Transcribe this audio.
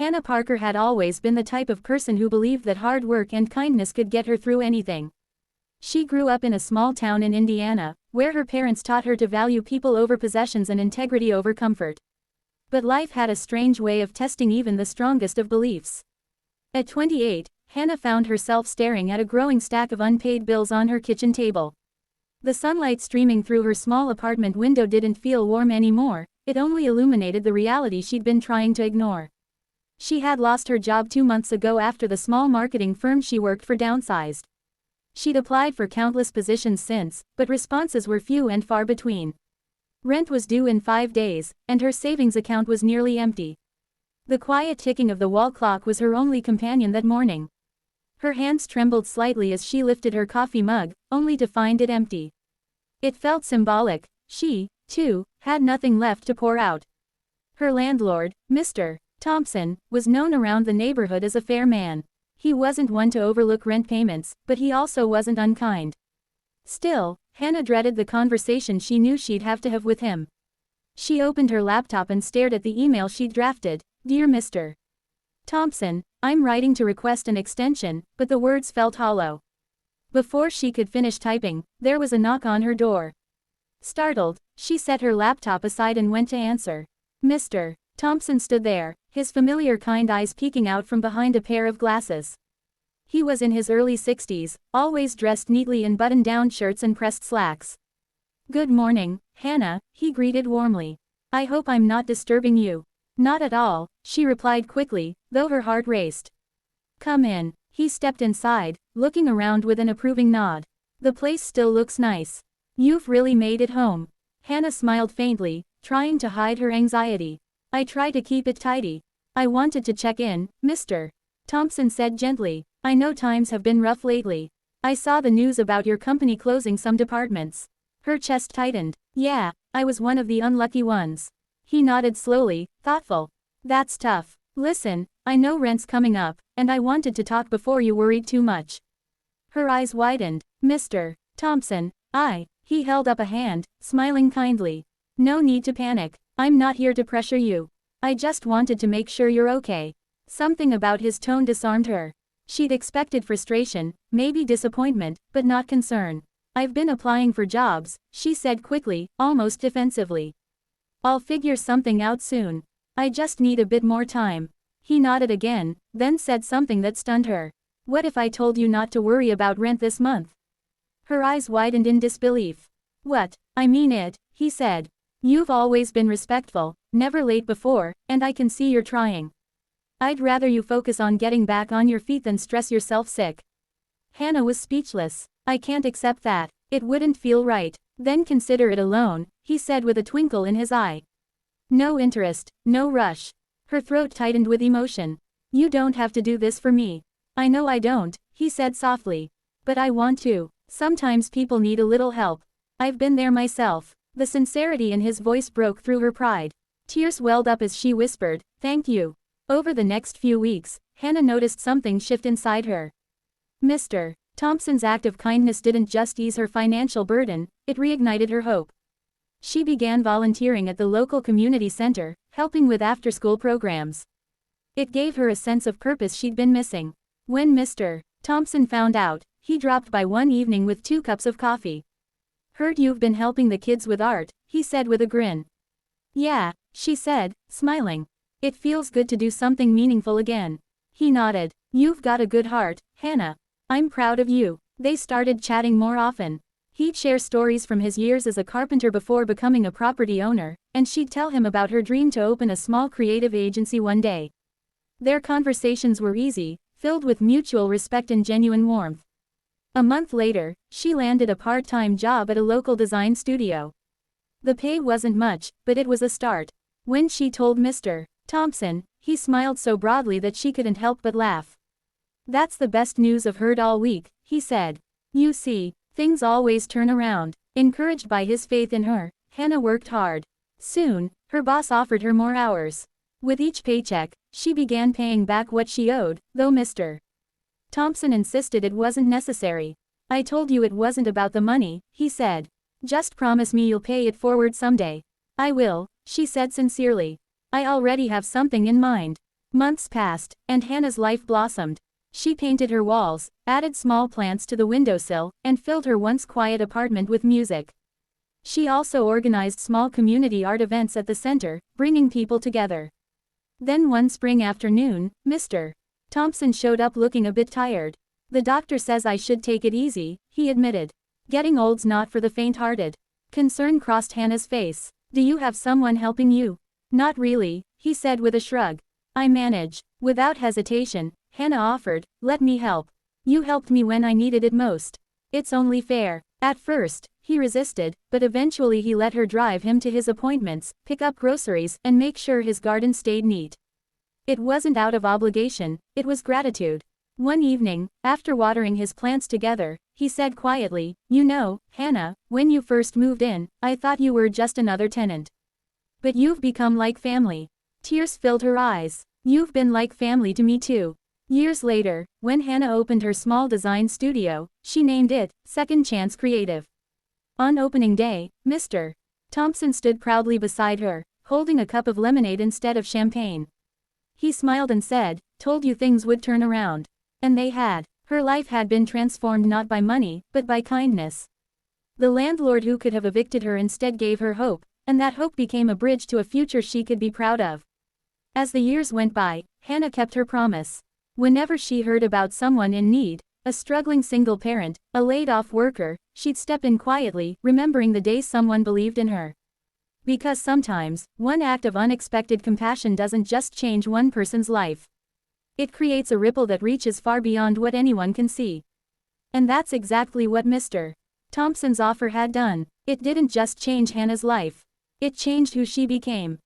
Hannah Parker had always been the type of person who believed that hard work and kindness could get her through anything. She grew up in a small town in Indiana, where her parents taught her to value people over possessions and integrity over comfort. But life had a strange way of testing even the strongest of beliefs. At 28, Hannah found herself staring at a growing stack of unpaid bills on her kitchen table. The sunlight streaming through her small apartment window didn't feel warm anymore, it only illuminated the reality she'd been trying to ignore. She had lost her job 2 months ago after the small marketing firm she worked for downsized. She'd applied for countless positions since, but responses were few and far between. Rent was due in 5 days, and her savings account was nearly empty. The quiet ticking of the wall clock was her only companion that morning. Her hands trembled slightly as she lifted her coffee mug, only to find it empty. It felt symbolic. She, too, had nothing left to pour out. Her landlord, Mr. Thompson, was known around the neighborhood as a fair man. He wasn't one to overlook rent payments, but he also wasn't unkind. Still, Hannah dreaded the conversation she knew she'd have to have with him. She opened her laptop and stared at the email she'd drafted. Dear Mr. Thompson, I'm writing to request an extension, but the words felt hollow. Before she could finish typing, there was a knock on her door. Startled, she set her laptop aside and went to answer. Mr. Thompson stood there, his familiar kind eyes peeking out from behind a pair of glasses. He was in his early 60s, always dressed neatly in button-down shirts and pressed slacks. Good morning, Hannah, he greeted warmly. I hope I'm not disturbing you. Not at all, she replied quickly, though her heart raced. Come in. He stepped inside, looking around with an approving nod. The place still looks nice. You've really made it home. Hannah smiled faintly, trying to hide her anxiety. I try to keep it tidy. I wanted to check in, Mr. Thompson said gently. I know times have been rough lately. I saw the news about your company closing some departments. Her chest tightened. Yeah, I was one of the unlucky ones. He nodded slowly, thoughtful. That's tough. Listen, I know rent's coming up, and I wanted to talk before you worried too much. Her eyes widened. Mr. Thompson, he held up a hand, smiling kindly. No need to panic. I'm not here to pressure you. I just wanted to make sure you're okay. Something about his tone disarmed her. She'd expected frustration, maybe disappointment, but not concern. I've been applying for jobs, she said quickly, almost defensively. I'll figure something out soon. I just need a bit more time. He nodded again, then said something that stunned her. What if I told you not to worry about rent this month? Her eyes widened in disbelief. What? I mean it, he said. You've always been respectful, never late before, and I can see you're trying. I'd rather you focus on getting back on your feet than stress yourself sick. Hannah was speechless. I can't accept that. It wouldn't feel right. Then consider it a loan, he said with a twinkle in his eye. No interest, no rush. Her throat tightened with emotion. You don't have to do this for me. I know I don't, he said softly. But I want to. Sometimes people need a little help. I've been there myself. The sincerity in his voice broke through her pride. Tears welled up as she whispered, thank you. Over the next few weeks, Hannah noticed something shift inside her. Mr. Thompson's act of kindness didn't just ease her financial burden, it reignited her hope. She began volunteering at the local community center, helping with after-school programs. It gave her a sense of purpose she'd been missing. When Mr. Thompson found out, he dropped by one evening with 2 cups of coffee. Heard you've been helping the kids with art, he said with a grin. Yeah, she said, smiling. It feels good to do something meaningful again. He nodded. You've got a good heart, Hannah. I'm proud of you. They started chatting more often. He'd share stories from his years as a carpenter before becoming a property owner, and she'd tell him about her dream to open a small creative agency one day. Their conversations were easy, filled with mutual respect and genuine warmth. A month later, she landed a part-time job at a local design studio. The pay wasn't much, but it was a start. When she told Mr. Thompson, he smiled so broadly that she couldn't help but laugh. That's the best news I've heard all week, he said. You see, things always turn around. Encouraged by his faith in her, Hannah worked hard. Soon, her boss offered her more hours. With each paycheck, she began paying back what she owed, though Mr. Thompson insisted it wasn't necessary. I told you it wasn't about the money, he said. Just promise me you'll pay it forward someday. I will, she said sincerely. I already have something in mind. Months passed, and Hannah's life blossomed. She painted her walls, added small plants to the windowsill, and filled her once quiet apartment with music. She also organized small community art events at the center, bringing people together. Then one spring afternoon, Mr. Thompson showed up looking a bit tired. "The doctor says I should take it easy," he admitted. "Getting old's not for the faint-hearted." Concern crossed Hannah's face. "Do you have someone helping you?" "Not really," he said with a shrug. "I manage." Without hesitation, Hannah offered, "Let me help. You helped me when I needed it most. It's only fair." At first, he resisted, but eventually he let her drive him to his appointments, pick up groceries, and make sure his garden stayed neat. It wasn't out of obligation, it was gratitude. One evening, after watering his plants together, he said quietly, "You know, Hannah, when you first moved in, I thought you were just another tenant. But you've become like family." Tears filled her eyes. "You've been like family to me too." Years later, when Hannah opened her small design studio, she named it Second Chance Creative. On opening day, Mr. Thompson stood proudly beside her, holding a cup of lemonade instead of champagne. He smiled and said, "Told you things would turn around." And they had. Her life had been transformed not by money, but by kindness. The landlord who could have evicted her instead gave her hope, and that hope became a bridge to a future she could be proud of. As the years went by, Hannah kept her promise. Whenever she heard about someone in need, a struggling single parent, a laid-off worker, she'd step in quietly, remembering the days someone believed in her. Because sometimes, one act of unexpected compassion doesn't just change one person's life. It creates a ripple that reaches far beyond what anyone can see. And that's exactly what Mr. Thompson's offer had done. It didn't just change Hannah's life. It changed who she became.